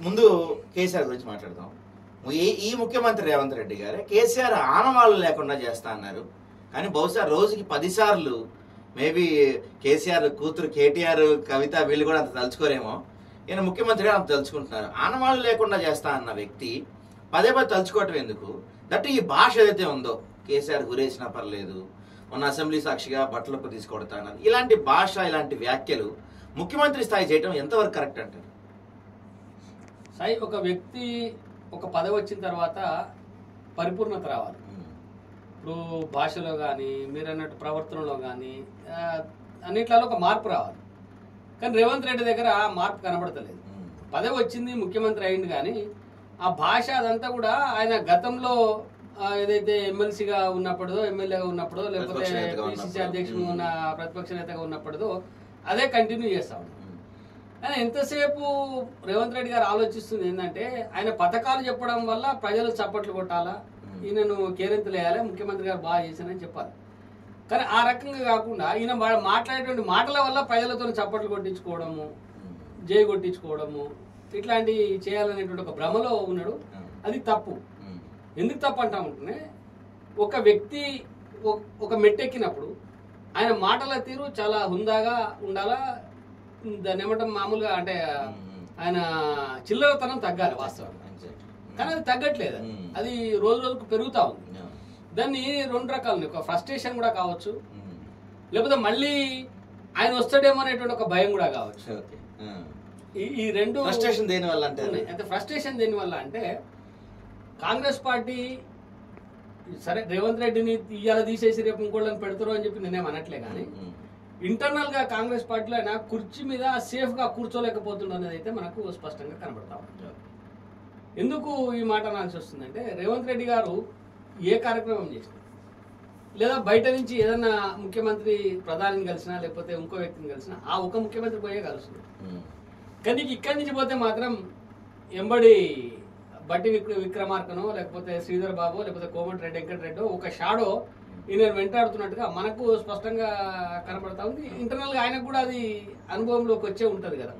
ముందు కేసీఆర్ గురించి మాట్లాడదాం. ఈ ముఖ్యమంత్రి రేవంత్ రెడ్డి గారే కేసీఆర్ ఆనవాళ్ళు లేకుండా చేస్తా అన్నారు. కానీ బహుశా రోజుకి 10 సార్లు మేబీ కేసీఆర్ కూతురు కేటీఆర్ కవిత వీళ్ళు కూడా అంత తలుచుకోరేమో, ఈయన ముఖ్యమంత్రిగా అంత తలుచుకుంటున్నారు. ఆనవాళ్ళు లేకుండా చేస్తా అన్న వ్యక్తి పదే తలుచుకోవటం ఎందుకు? దట్ ఈ భాష ఏదైతే ఉందో కేసీఆర్ గురేసినా పర్లేదు, మొన్న అసెంబ్లీ సాక్షిగా బట్టలకు తీసుకొడతాను, ఇలాంటి భాష ఇలాంటి వ్యాఖ్యలు ముఖ్యమంత్రి స్థాయి చేయడం ఎంతవరకు కరెక్ట్ అంటారు? సాయి, ఒక వ్యక్తి ఒక పదవి వచ్చిన తర్వాత పరిపూర్ణత రావాలి. ఇప్పుడు భాషలో కానీ మీరు అన్నట్టు ప్రవర్తనలో కానీ అన్నిట్లలో ఒక మార్పు రావాలి. కానీ రేవంత్ రెడ్డి దగ్గర ఆ మార్పు కనబడతలేదు. పదవి వచ్చింది, ముఖ్యమంత్రి అయింది, కానీ ఆ భాష అదంతా కూడా ఆయన గతంలో ఏదైతే ఎమ్మెల్సీగా ఉన్నప్పుడో, ఎమ్మెల్యేగా ఉన్నప్పుడో, లేకపోతే పిసిసి అధ్యక్షుడు ఉన్న ప్రతిపక్ష నేతగా ఉన్నప్పుడో అదే కంటిన్యూ చేస్తా ఉన్నాం. కానీ ఎంతసేపు రేవంత్ రెడ్డి గారు ఆలోచిస్తుంది ఏంటంటే ఆయన పథకాలు చెప్పడం వల్ల ప్రజలు చప్పట్లు కొట్టాలా, ఈయనను కేరింతలు వేయాలి, ముఖ్యమంత్రి గారు బాగా చేశానని చెప్పాలి. కానీ ఆ రకంగా కాకుండా ఈయన మాట్లాడేటువంటి మాటల వల్ల ప్రజలతో చప్పట్లు కొట్టించుకోవడము, జై కొట్టించుకోవడము, ఇట్లాంటివి చేయాలనేటువంటి ఒక భ్రమలో ఉన్నాడు. అది తప్పు. ఎందుకు తప్పు అంటా ఉంటేనే, ఒక వ్యక్తి ఒక మెట్టెక్కినప్పుడు ఆయన మాటల తీరు చాలా హుందాగా ఉండాలా. దాన్ని ఏమంటాం మామూలుగా అంటే ఆయన చిల్లరతనం తగ్గాలి వాస్తవం. కానీ అది తగ్గట్లేదు, అది రోజు రోజుకు పెరుగుతా ఉంది. దాన్ని 2 రకాలు ఉన్నాయి. ఒక ఫ్రస్ట్రేషన్ కూడా కావచ్చు, లేకపోతే మళ్ళీ ఆయన వస్తాడేమో అనేటువంటి ఒక భయం కూడా కావచ్చు. ఈ 2 ఫ్రస్ట్రేషన్ దేని వల్ల అంటే ఫ్రస్ట్రేషన్ దేని వల్ల అంటే కాంగ్రెస్ పార్టీ సరే రేవంత్ రెడ్డిని ఇవాళ తీసేసి రేపు ఇంకోళ్ళని పెడతారు అని చెప్పి నేనేం అనట్లే, కానీ ఇంటర్నల్ గా కాంగ్రెస్ పార్టీలో ఆయన కుర్చీ మీద సేఫ్ గా కూర్చోలేకపోతుండ అనేది అయితే మనకు స్పష్టంగా కనబడతా ఉంది. ఎందుకు ఈ మాట అనాల్సి వస్తుందంటే, రేవంత్ రెడ్డి గారు ఏ కార్యక్రమం చేసినా లేదా బయట నుంచి ఏదన్నా ముఖ్యమంత్రి ప్రధానిని కలిసినా లేకపోతే ఇంకో వ్యక్తిని కలిసినా ఆ ఒక ముఖ్యమంత్రి పోయే కలుస్తుంది. కానీ ఇక్కడి నుంచి పోతే మాత్రం ఎంబడి బట్టి విక్రమార్కనో లేకపోతే శ్రీధర్ బాబు లేకపోతే కోమటిరెడ్డి వెంకటరెడ్డి ఒక షాడో ఈయన వెంటాడుతున్నట్టుగా మనకు స్పష్టంగా కనబడతా ఉంది. ఇంటర్నల్ గా ఆయనకు కూడా అది అనుభవంలోకి వచ్చే ఉంటది కదా.